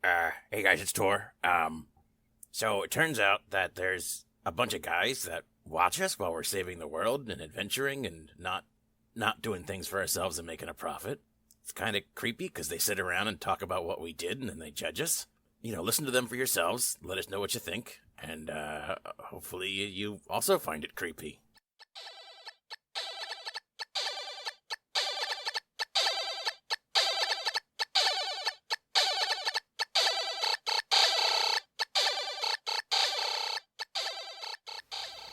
Hey guys, it's Tor. So it turns out that there's a bunch of guys that watch us while we're saving the world and adventuring and not doing things for ourselves and making a profit. It's kind of creepy because they sit around and talk about what we did and then they judge us. Listen to them for yourselves. Let us know what you think. And hopefully you also find it creepy.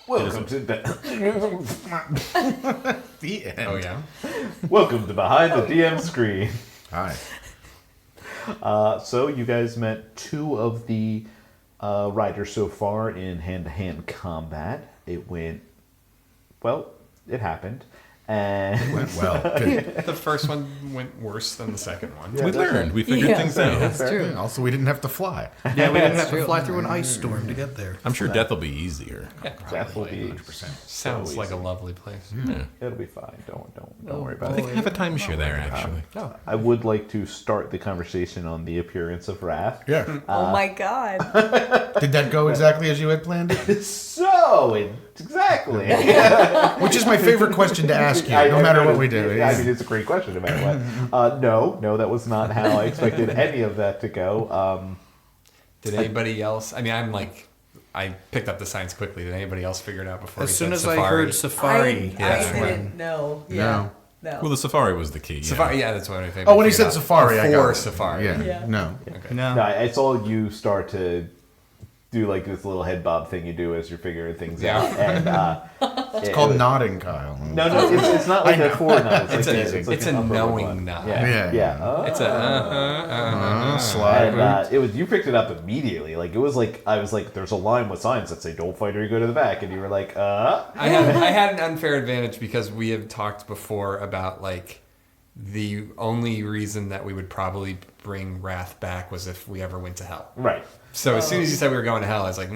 Welcome to the end. Oh, yeah? Welcome to Behind the DM Screen. Hi. So you guys met two of the riders so far in hand-to-hand combat. It happened. And It went well. Good. The first one went worse than the second one. Yeah, We that's learned. right. We figured things out. That's true. Yeah, also, we didn't have to fly. Yeah, we didn't have to true. fly through an ice storm to get there. I'm sure death will be easier. That will be 100%. Sounds so like a easy. lovely place. Yeah. It'll be fine. Don't Oh, worry about I it. think I have a timeshare there, actually. I would like to start the conversation on the appearance of Wrath. Yeah. Oh my god. Did that go exactly as you had planned it? Exactly. Which is my favorite question to ask you, no matter what we do. I mean, it's a great question no matter what. No, that was not how I expected any of that to go. Did anybody else? I mean, I picked up the signs quickly. Did anybody else figure it out before? As he soon said as Safari? I heard Safari, I didn't know. Yeah. No. Well, the safari was the key. Safari, yeah, that's what I think. Oh, when he said safari, I got Before it. Safari. Yeah. Yeah. No. Okay. no. No, it's all you start to do, like this little head bob thing you do as you're figuring things Yeah. out. And It's called nodding, Kyle. No, it's not like a four nod. It's It's a an upper knowing one. nod. Yeah. Yeah. It's a Slide. And it was you picked it up immediately. Like it was like I was like, there's a line with signs that say "Don't fight or you go to the back," and you were like, I had an unfair advantage because we have talked before about like the only reason that we would probably bring Wrath back was if we ever went to hell. Right. So as soon as you said we were going to hell, I was like,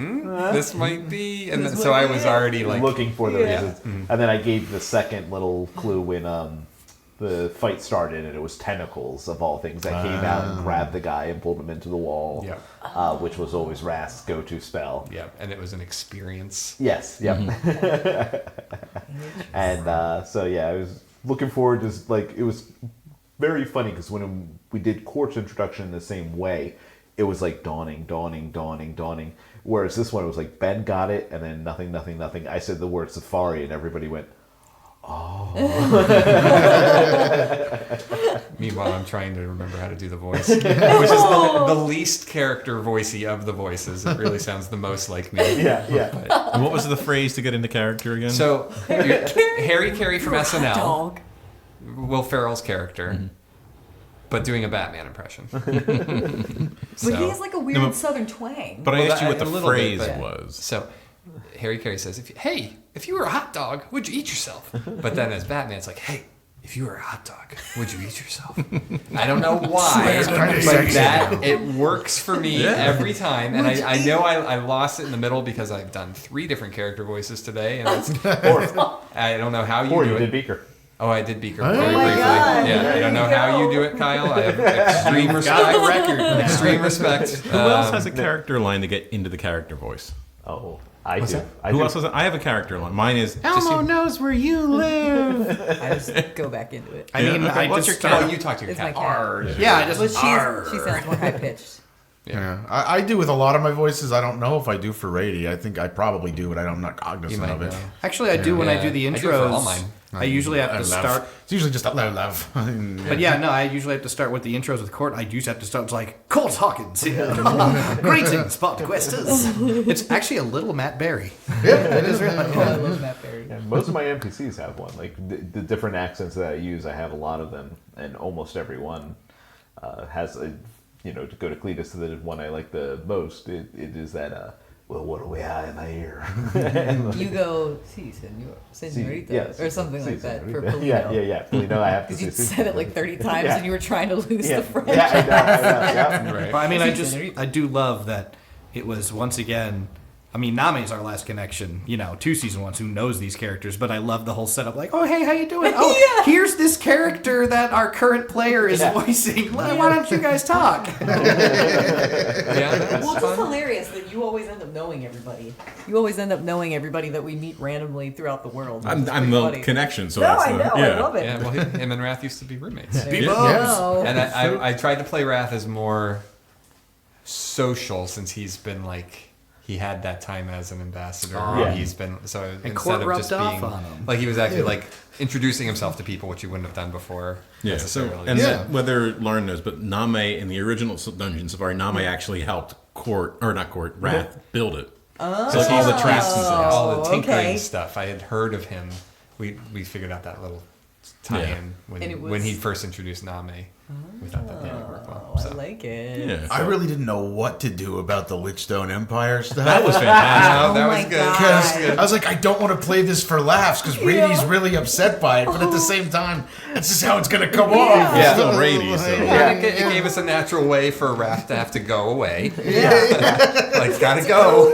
this might be, and then, so I was already like Looking for the Yeah. reasons. And then I gave the second little clue when the fight started, and it was tentacles of all things that came out and grabbed the guy and pulled him into the wall. Yeah. Which was always Wrath's go-to spell. Yeah, and it was an experience. Yes. Yep. And so yeah, I was looking forward to like it was very funny because when we did Quartz introduction in the same way, it was like dawning. Whereas this one it was like Ben got it and then nothing. I said the word safari and everybody went, oh. Meanwhile, I'm trying to remember how to do the voice, which is the least character voicey of the voices. It really sounds the most like me. Yeah. And what was the phrase to get into character again? So, Harry Carey from SNL, Dog. Will Ferrell's character, but doing a Batman impression. But he has like a weird No, southern twang. but I Well, asked you what a the little phrase bit, but- was. So, Harry Carey says, if you were a hot dog, would you eat yourself? But then as Batman, it's like, hey, if you were a hot dog, would you eat yourself? I don't know why, It's kinda but sexy that now. it works for me every time. And I know I lost it in the middle because I've done 3 different character voices today, and I don't know how you Or do you it. did Beaker. Oh, I did Beaker Oh very my briefly. God. Yeah, I don't know how you do it, Kyle. I have extreme respect. Extreme respect. Who else has a character line to get into the character voice? Oh, I do. that? I Who do. else has? I have a character line. Mine is Elmo knows where you live. I just go back into it. I mean, Yeah, okay. I What's just your cat? Oh, you talk to your It's my cat. cat. Arr. yeah, I just Well, she sounds more high pitched. Yeah, I do with a lot of my voices. I don't know if I do for Rady. I think I probably do, but I'm not cognizant might of it. know. Actually, I do when I do the I intros. do for all mine. I usually have to start. It's usually just a love. But yeah, no, I usually have to start with the intros with Court. I usually have to start like Court Hawkins here. Greetings, podcasters. It's actually a little Matt Berry. Yeah, It is really. Oh, I love Matt Berry. Yeah, most of my NPCs have one. Like the different accents that I use, I have a lot of them, and almost every one has a. To go to Cletus, the one I like the most, it is that. Well, what do we have here? You go, si, senorita, Yes. or something Si, like that for senorita. Polino. Yeah. Polino, I have to Because you say. said it like 30 times Yeah. and you were trying to lose Yeah, the French. yeah, I know. Yeah. Right. But I mean, Si, senorita. I do love that it was once again I mean, Name's our last connection, 2 season ones, who knows these characters, but I love the whole setup, like, oh, hey, how you doing? Oh, here's this character that our current player is voicing. Why don't you guys talk? Yeah, Well, it's just hilarious that you always end up knowing everybody. You always end up knowing everybody that we meet randomly throughout the world. I'm the connection, so No, that's I the, know. yeah. I love it. yeah. Well, him and Wrath used to be roommates. Be Yeah. bums. No. And I tried to play Wrath as more social since he's been like he had that time as an ambassador. Yeah. He's been so And instead Court of rubbed just off being on him. like he was actually like introducing himself to people, which he wouldn't have done before. Yeah, so necessarily. and Yeah. that, whether Lauren knows, but Name in the original Dungeon Safari, Name actually helped Wrath build it. Oh. So like all the traps and stuff. all the tinkering okay. stuff. I had heard of him. We figured out that little tie-in Yeah. And it when was- he first introduced Name. We thought that would work well. Oh, So. I like it. Yeah, I really didn't know what to do about the Witchstone Empire stuff. that was fantastic. No, Oh that my was good. God. Because I was like, I don't want to play this for laughs because Rady's really upset by it, but at the same time, that's just how it's going to come off. It's still Rady, so Yeah, it gave us a natural way for Wrath to have to go away. Like, gotta go.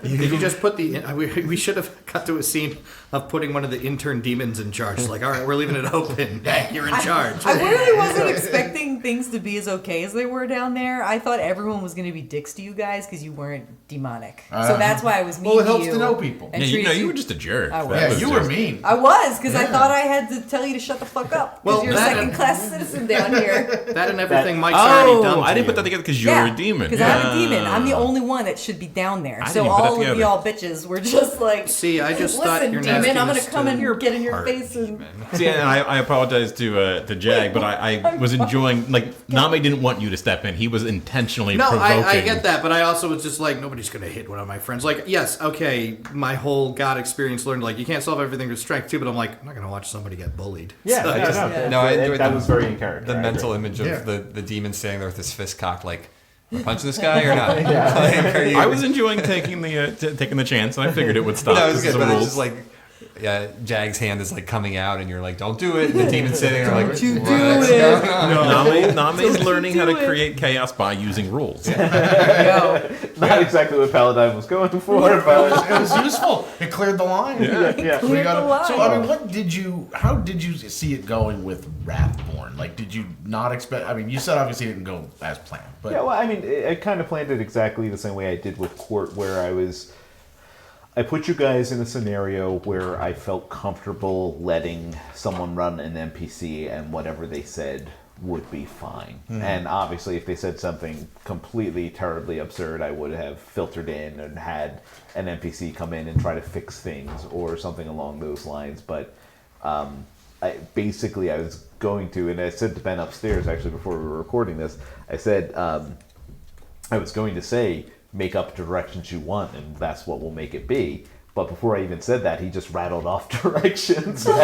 Did you just put we should have cut to a scene of putting one of the intern demons in charge. Like, all right, we're leaving it open. You're in charge. I really wasn't expecting things to be as okay as they were down there. I thought everyone was going to be dicks to you guys because you weren't demonic. So that's why I was mean Well, it to helps you. to know people. and Yeah, treated you were just a jerk. I was. That Yeah, was you were just- mean. I was, because I Yeah. thought I had to tell you to shut the fuck up. Because Well, you're a that- second-class citizen down here. That and everything Mike's already done Oh, to I didn't put you. that together because you're a demon. Because I'm a demon. I'm the only one that should be down there. I So didn't even put that all of together. y'all bitches were just like, See, I just thought listen, your demon, I'm going nastiness to come and to- get in your Part face and... demon. See, and I apologize to Jag, but I was enjoying, like, Name didn't want you to step in. He was intentionally No, provoking. I get that, but I also was just like, nobody's going to hit one of my friends. Like, yes, okay, my whole God experience learned, like, you can't solve everything with strength, too, but I'm like, I'm not going to watch somebody get bullied. Yeah, So I no, just- no, No, I enjoyed that the- was very in character. The I mental agree. image of Yeah. the demon standing there with his fist cocked, like, am I punching this guy or not? Like, are you- I was enjoying taking the chance, and I figured it would stop. No, it was because good, of but the it's just rules. like, yeah, Jag's hand is like coming out, and you're like, "Don't do it." And the demon's sitting there like, Don't you do "What's it." going on?" Name's learning how to do it. create chaos by using rules. Yo, Not exactly what Paladin was going for, but It was useful. It cleared the line. yeah. We Cleared gotta- the line. So I mean, how did you see it going with Wrathborn? Like, did you not expect? I mean, you said obviously it didn't go as planned, but Yeah, well, I mean, I kind of planned it exactly the same way I did with Court, where I put you guys in a scenario where I felt comfortable letting someone run an NPC and whatever they said would be fine. And obviously, if they said something completely, terribly absurd, I would have filtered in and had an NPC come in and try to fix things or something along those lines. But I was going to, and I said to Ben upstairs actually before we were recording this, I said I was going to say make up directions you want, and that's what will make it be. But before I even said that, he just rattled off directions, and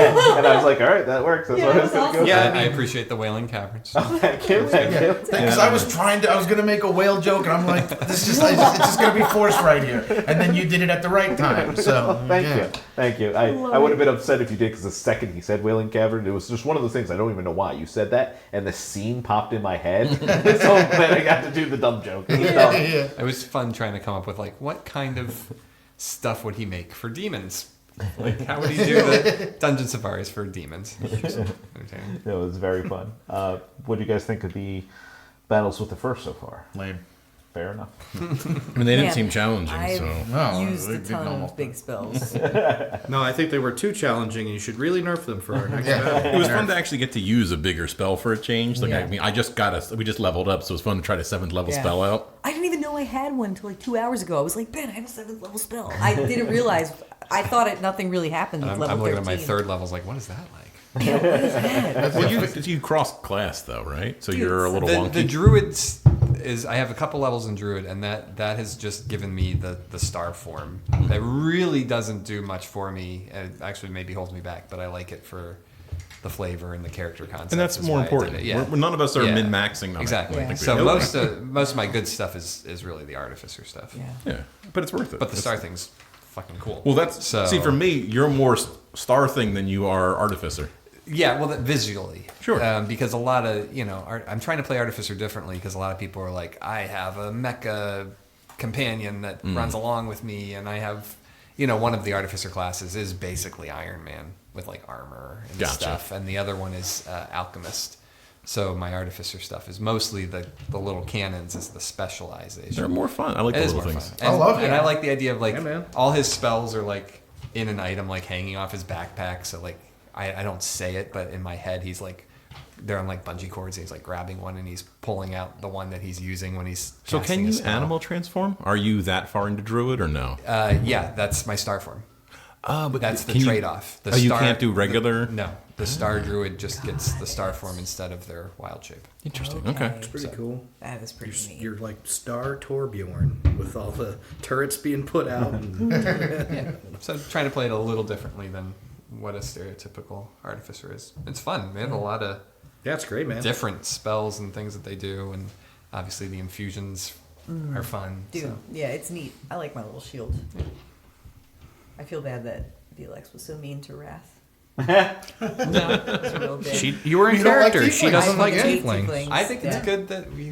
I was like, "All right, that works." That's Yeah, what I that was was going to awesome. go. Yeah, with. I appreciate the Wailing Caverns. Thank you, thank you. because I was gonna make a whale joke, and I'm like, it's just gonna be forced right here, and then you did it at the right time. So Thank you. I would have been upset if you did, because the second he said Wailing Cavern, it was just one of those things. I don't even know why you said that, and the scene popped in my head. So then I got to do the dumb joke. It was dumb. Yeah. It was fun trying to come up with like what kind of stuff would he make for demons? Like how would he do the dungeon safaris for demons? Entertaining. It was very fun. What do you guys think of the battles with the first so far? Lame. Fair enough. I mean, they didn't Man, seem challenging, I've so. No, used they a didn't ton almost- of big spells. No, I think they were too challenging, and you should really nerf them for our next battle. It was fun to actually get to use a bigger spell for a change. Like, Yeah. I mean, we just leveled up, so it was fun to try the 7th level Yeah. spell out. I didn't even know I had one until like 2 hours ago. I was like, Ben, I have a 7th level spell. I didn't realize. I thought nothing really happened with I'm level looking 13. at my 3rd levels like, what is that like? Yeah, what is that? Well, you cross class though, right? So you're a little The wonky. druids I have a couple levels in druid, and that has just given me the star form. That really doesn't do much for me. It actually maybe holds me back, but I like it for the flavor and the character concept. and that's is more why I did important. it. Yeah. None of us are Yeah. min-maxing on Exactly. it. I think we So are. most of my good stuff is really the artificer stuff. Yeah. Yeah, but it's worth it. But the It's- star thing's fucking cool. Well, that's so see for me, you're more star thing than you are artificer. Yeah, well, visually, Sure. Because a lot of I'm trying to play artificer differently because a lot of people are like, I have a mecha companion that runs along with me, and I have, one of the artificer classes is basically Iron Man with like armor and stuff, and the other one is alchemist. So my artificer stuff is mostly the little cannons is the specialization. They're more fun. I like the little things. And, I love it. And I like the idea of like man. all his spells are like in an item, like hanging off his backpack. So like I don't say it, but in my head he's like they're on like bungee cords. And he's like grabbing one and he's pulling out the one that he's using when he's. So casting can a you spell. animal transform? Are you that far into druid or no? Yeah, that's my star form. But That's the can you- trade-off. The you star- can't do regular. No, the star druid just gets the star form instead of their wild shape. Interesting. Okay. It's pretty cool. That is pretty neat. You're like Star Torbjorn with all the turrets being put out. Yeah. So trying to play it a little differently than what a stereotypical artificer is. It's fun. They have a lot of Yeah, it's great, man. different spells and things that they do, and obviously the infusions are fun. Dude, so. yeah, it's neat. I like my little shield. I feel bad that Felix was so mean to Wrath. It's a real bit. You were in You don't like character. She tieflings. doesn't like I hate tieflings. tieflings. I think it's Yeah. good that we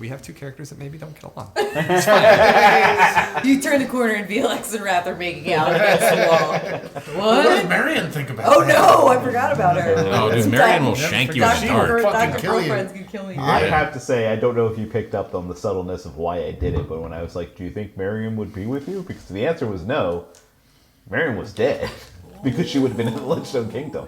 have two characters that maybe don't get along. You turn the corner and Felix and Wrath are making out against the wall. What does What? Marion think about Oh that? no, I forgot about her. Oh, dude, Marion will shank you in the She dark. will fucking Dr. kill you. Girlfriend's gonna kill me. I have to say, I don't know if you picked up on the subtleness of why I did it, but when I was like, do you think Miriam would be with you? Because the answer was no. Miriam was dead. Because she would have been in the Ledgestone Kingdom.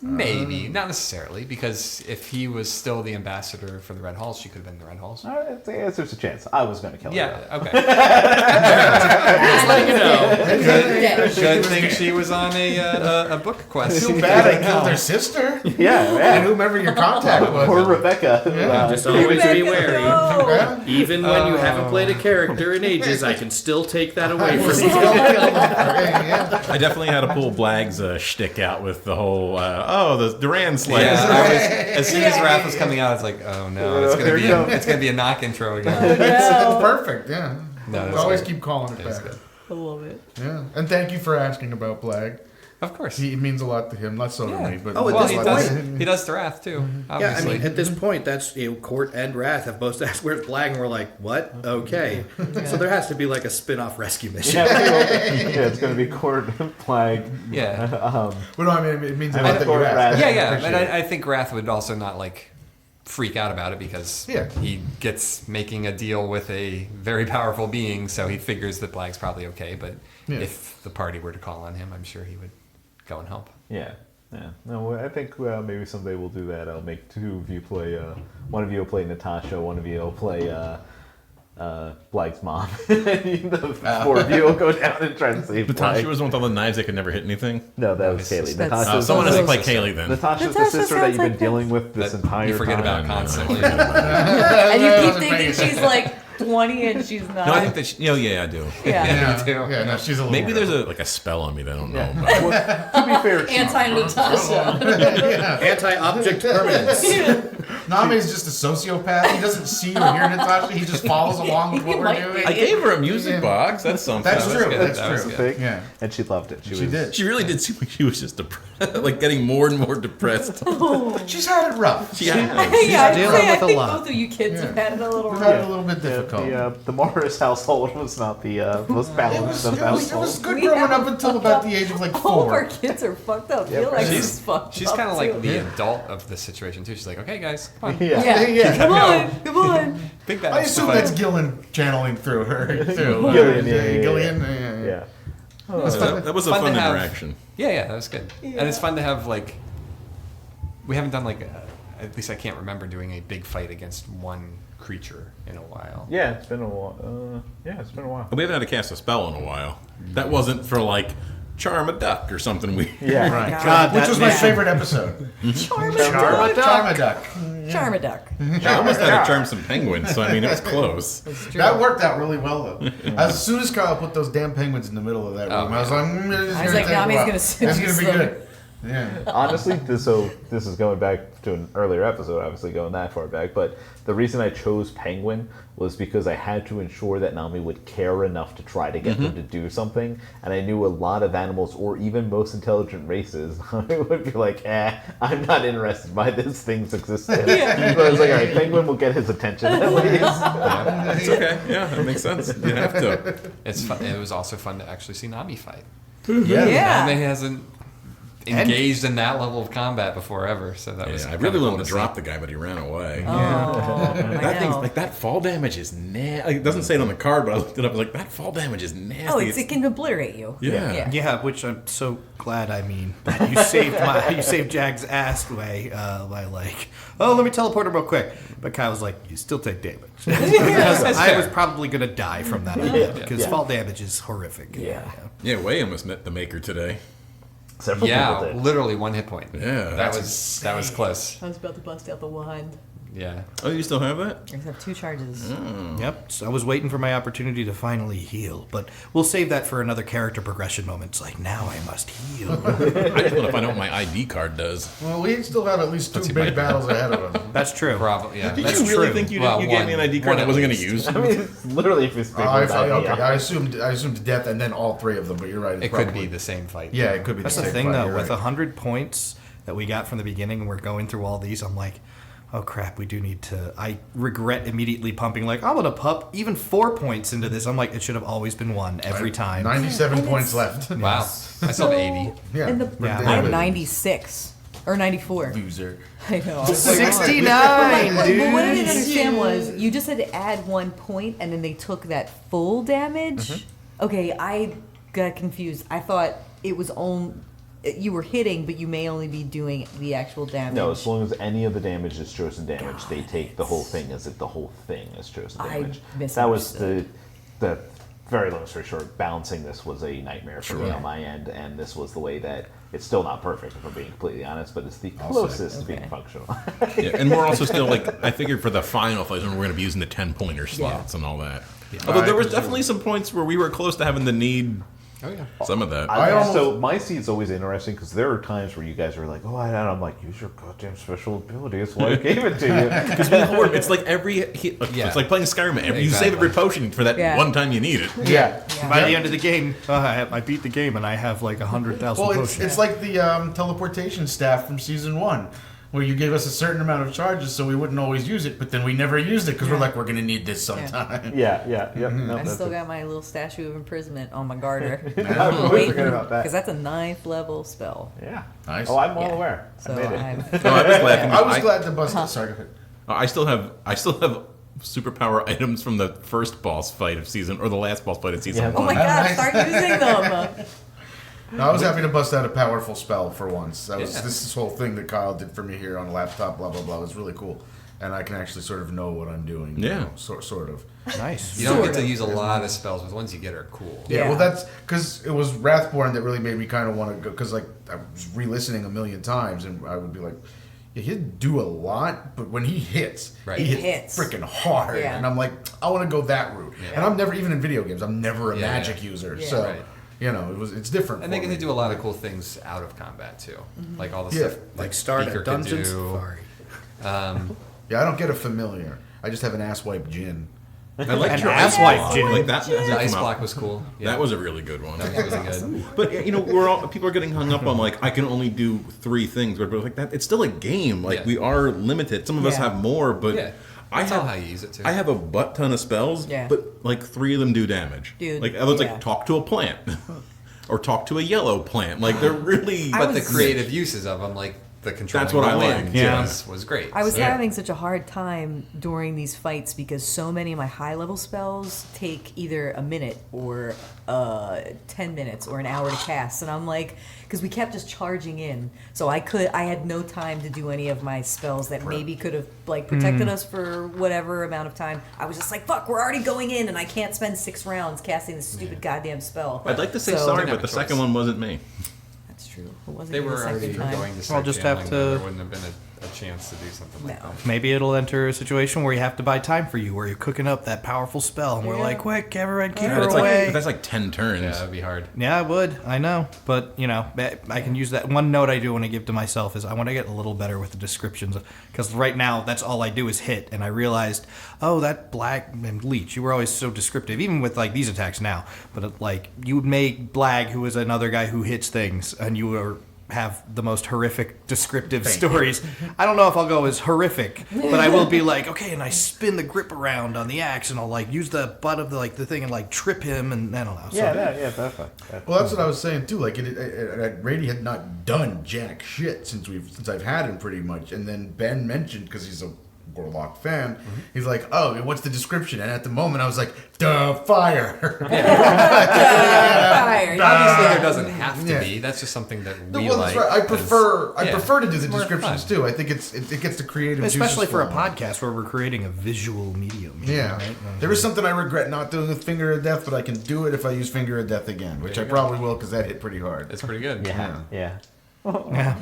Maybe, not necessarily, because if he was still the ambassador for the Red Halls, she could have been the Red Halls. Alright, there's a chance. I was going to kill her. Yeah, okay. Just letting you know. Dead. Good thing she was on a book I quest. feel bad I killed her sister. Yeah, And yeah. whomever your contact was. Poor Rebecca. Just always be wary. Yeah. Even when you haven't played a character in ages, I can still take that away from you. Yeah. I definitely had to pull Blag's shtick out with the whole, the Duran Slayer. Yeah, as soon as Wrath was coming out, I was like, oh no, it's Here you go. gonna be a knock intro again. It's perfect, yeah. No, We that's always good. keep calling it It was back. good. I love it. Yeah. And thank you for asking about Blag. Of course. He means a lot to him, less so to me. But Oh, at Well, this he does to Wrath too. Yeah, I Obviously. mean, at this point, that's Court and Wrath have both asked where's Blag, and we're like, what? Okay. So there has to be like a spin-off rescue mission. Yeah, it's going to be Court Plague. yeah, But no, I mean, it means a I lot mean, that you Court asked. Rat. yeah. Appreciate But it. I think Wrath would also not like freak out about it because Yeah. he gets making a deal with a very powerful being, so he figures that Blag's probably okay. But Yeah. if the party were to call on him, I'm sure he would go and help. Yeah. No, I think maybe someday we'll do that. I'll make two of you play. One of you will play Natasha. One of you will play Blake's mom. The four of you will go down and try to save Natasha Blake. was the one with all the knives that could never hit anything. No, that was That's- Kaylee. that's- Natasha's Someone has to play sister. Kaylee then. Natasha's the Natasha sister that you've been sounds dealing with this That entire you forget time. about constantly. And you I keep wasn't paying thinking she's like 20 and she's not. No, I think that. Yeah, I do. yeah. Yeah, too. yeah, no, she's a little Maybe weird. there's a spell on me that I don't know. Yeah. But Well, to be fair, she- Anti-Natasha. Anti-object permanence. Name's just a sociopath. He doesn't see or hear Natasha. He just follows along with what we're Might doing. I gave her a music Yeah. box. That's something. That's was true. good. That's That was true. good. thing, Yeah. and she loved it. She was, did. She really did seem like she was just depressed, like getting more and more depressed. She's had it rough. She has. Yeah, I'd dealing say I with a think lot. both of you kids have had it a little We've rough. had it a little bit difficult. The Morris household was not the most balanced of It households. was good We growing have up until about the age of like All of our 4. kids are fucked up. Felix is fucked She's up kind of like too. the adult of the situation too. She's like, okay, guys, come on. Yeah. Yeah. Yeah. Come on. Come on. Big bad. I assume that's Gillen channeling through her too. Gillian, yeah. Gillian, Yeah. That was a Fun fun to have. interaction. Yeah, that was good. And it's fun to have like. We haven't done like, at least I can't remember doing a big fight against one creature in a while. Yeah, it's been a while. It's been a while. We haven't had to cast a spell in a while. That wasn't for like charm a duck or something. We Yeah. right. God, Which that was my mission. favorite episode. Charmaduck. Charmaduck. Charmaduck. I almost had to charm some penguins, so I mean it was close. That worked out really well though. As soon as Kyle put those damn penguins in the middle of that room, I was like, I was like, Nami's gonna It's gonna be seduce them. good. Yeah. Honestly, this is going back to an earlier episode, obviously going that far back, but the reason I chose Penguin was because I had to ensure that Nami would care enough to try to get them to do something, and I knew a lot of animals, or even most intelligent races, would be like, I'm not interested by this thing's existence. So I was like, all right, Penguin will get his attention at least. It's okay. Yeah, that makes sense. You have to. It's fun. It was also fun to actually see Nami fight. Yeah. Nami hasn't engaged in that level of combat before ever, so that was. I kinda really cool wanted to see. drop the guy, but he ran away. I Thing's know. like that fall damage is nasty. It doesn't say it on the card, but I looked it up. I was like, that fall damage is nasty. Oh, it can obliterate you. Yeah. Yeah, which I'm so glad. I mean, that you saved Jag's ass by like, oh, let me teleport him real quick. But Kai was like, you still take damage. Because I was probably gonna die from that because fall damage is horrific. Yeah. Yeah, Way almost met the Maker today. Several Yeah, people did. literally 1 hit point. Yeah. that was close. I was about to bust out the wand. Yeah. Oh, you still have that? I just have 2 charges. Yep. So I was waiting for my opportunity to finally heal, but we'll save that for another character progression moment. It's like, now I must heal. I just want to find out what my ID card does. Well, we still have at least 2 see big my- battles ahead of us. That's true. Probably. Yeah. Did That's you really true. think you Well, gave me an ID card one I at wasn't going to least. use? I mean, it's literally if it's big I assumed death and then all 3 of them, but you're right. It's It could probably- be the same fight. Yeah, it could be That's the the same thing, fight, though. you're With right. 100 points that we got from the beginning, and we're going through all these, I'm like, oh crap, we do need to. I regret immediately pumping, like, I'm going to pump even 4 points into this. I'm like, it should have always been 1 every time. 97 And points it's- left. Wow. I still have 80. Yeah. And Yeah, I have 96 or 94. Loser. I know. I was like, 69, But dude. what I didn't understand was you just had to add 1 point and then they took that full damage. Okay, I got confused. I thought it was you were hitting, but you may only be doing the actual damage. No, as long as any of the damage is chosen damage, they take the whole thing as if the whole thing is chosen I damage. That was misunderstood. the very long story short. Balancing this was a nightmare for me on my end, and this was the way that it's still not perfect, if I'm being completely honest, but it's the closest to being Okay. functional. Yeah, and we're also still like, I figured for the final fight, we're going to be using the 10-pointer slots and all that. Although there was definitely some points where we were close to having the need Oh, yeah. some of that. So my seat's always interesting because there are times where you guys are like, "Oh, I'm like, use your goddamn special ability. That's why I gave it to you." Because it's like it's like playing Skyrim. You save every potion for that Yeah. one time you need it. Yeah. By the end of the game, I beat the game and I have like 100,000 Well, potions. it's like the teleportation staff from season 1, where you gave us a certain amount of charges so we wouldn't always use it, but then we never used it because we're like, we're going to need this sometime. Yeah. No, I that's still it. got my little statue of imprisonment on my garter. I always forget about that. Because that's a 9th level spell. Yeah. Nice. Oh, I'm well Yeah. aware. So I made it. I'm. No, I was glad. I was glad to bust it. Sorry, go ahead. I still have superpower items from the first boss fight of season, or the last boss fight of season Yeah. Oh my 1. god, start using them! No, I was happy to bust out a powerful spell for once. That was Yeah. this whole thing that Kyle did for me here on the laptop, blah, blah, blah. It was really cool. And I can actually sort of know what I'm doing. you Yeah. know, sort of. nice. You don't get Sort to of. use a lot of spells, but the ones you get are cool. Yeah, Yeah. well, that's because it was Wrathborn that really made me kind of want to go. Because like I was re-listening a million times, and I would be like, yeah, he'd do a lot, but when he hits, Right. he He hits hits. freaking hard. Yeah. And I'm like, I want to go that route. Yeah. And I'm never even in video games. I'm never a Yeah, magic yeah. user, Yeah. so Right. it's different. And they for get me. to do a lot of cool things out of combat too, like all the Yeah. stuff Like start Beaker at could Dungeon do. Safari. Yeah, I don't get a familiar. I just have an asswipe gin. I like An your asswipe block. gin. Like that. The ice block was cool. Yeah. That was a really good one. That was really good. But people are getting hung up on like I can only do 3 things, but like that, it's still a game. Like Yeah. we are limited. Some of us Yeah. have more, but Yeah. I That's have all how you use it too. I have a butt ton of spells, Yeah. but like 3 of them do damage. Dude, like others yeah. like talk to a plant, or talk to a yellow plant. Like they're really. But the creative uses of them, like the controlling That's what I the like, wind, yeah. was great. I was So- having such a hard time during these fights because so many of my high level spells take either a minute or 10 minutes or an hour to cast, and I'm like, because we kept just charging in, so I had no time to do any of my spells that maybe could have like protected us for whatever amount of time. I was just like, fuck, we're already going in, and I can't spend 6 rounds casting this stupid goddamn spell. I'd like to say So- sorry, Didn't have but the a choice. second one wasn't me. That's true. It wasn't They even were the already second time. going to start just have channeling, to- There wouldn't have been a chance to do something like No. that. Maybe it'll enter a situation where you have to buy time for you, where you're cooking up that powerful spell, and we're Yeah. like, quick, Everett, keep Yeah, her it's away. like, that's like 10 turns. Yeah, that'd be hard. Yeah, I would. I know. But, I can use that. One note I do want to give to myself is I want to get a little better with the descriptions. Because right now, that's all I do is hit. And I realized, that Blag and Leech, you were always so descriptive, even with, these attacks now. But, you would make Blag, who is another guy who hits things, and you were... have the most horrific descriptive stories. I don't know if I'll go as horrific, but I will be like, okay, and I spin the grip around on the axe, and I'll use the butt of the thing and trip him, and I don't know. Yeah, that's fine. Well, that's what I was saying too. Rady had not done jack shit since I've had him pretty much, and then Ben mentioned because he's a Warlock fan. He's like, "Oh, what's the description?" And at the moment, I was like, "Duh, fire." Fire. Obviously, there doesn't have to Yeah. be. That's just something that No, we well, like. that's right. I prefer Yeah. to do the It's more descriptions fun. too. I think it gets the creative, Especially juices for a flowing. podcast where we're creating a visual medium. Yeah, Right? there is something I regret not doing with Finger of Death, but I can do it if I use Finger of Death again, which I There you go. probably will because that hit pretty hard. It's pretty good. Yeah. Yeah. I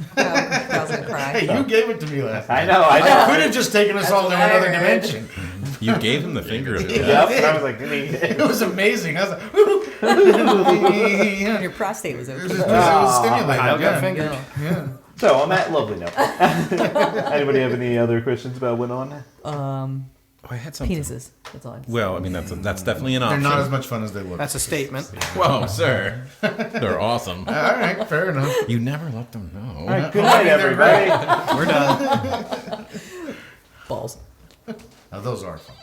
was gonna cry. Hey, you gave it to me last I night. know. I could have just taken us all to another dimension. You gave him the finger of it. Yep. And I was like, It was amazing. I was like, Your prostate was it open. was stimulating. Kyle got yeah. fingered. Yeah. so on that lovely note, anybody have any other questions about what on? Oh, I had something. Penises. That's all. Well, I mean, that's definitely an They're option. not as much fun as they look. That's a statement. Whoa, sir. They're awesome. All right, fair enough. You never let them know. All right, good night, everybody. We're done. Balls. Now, those are fun.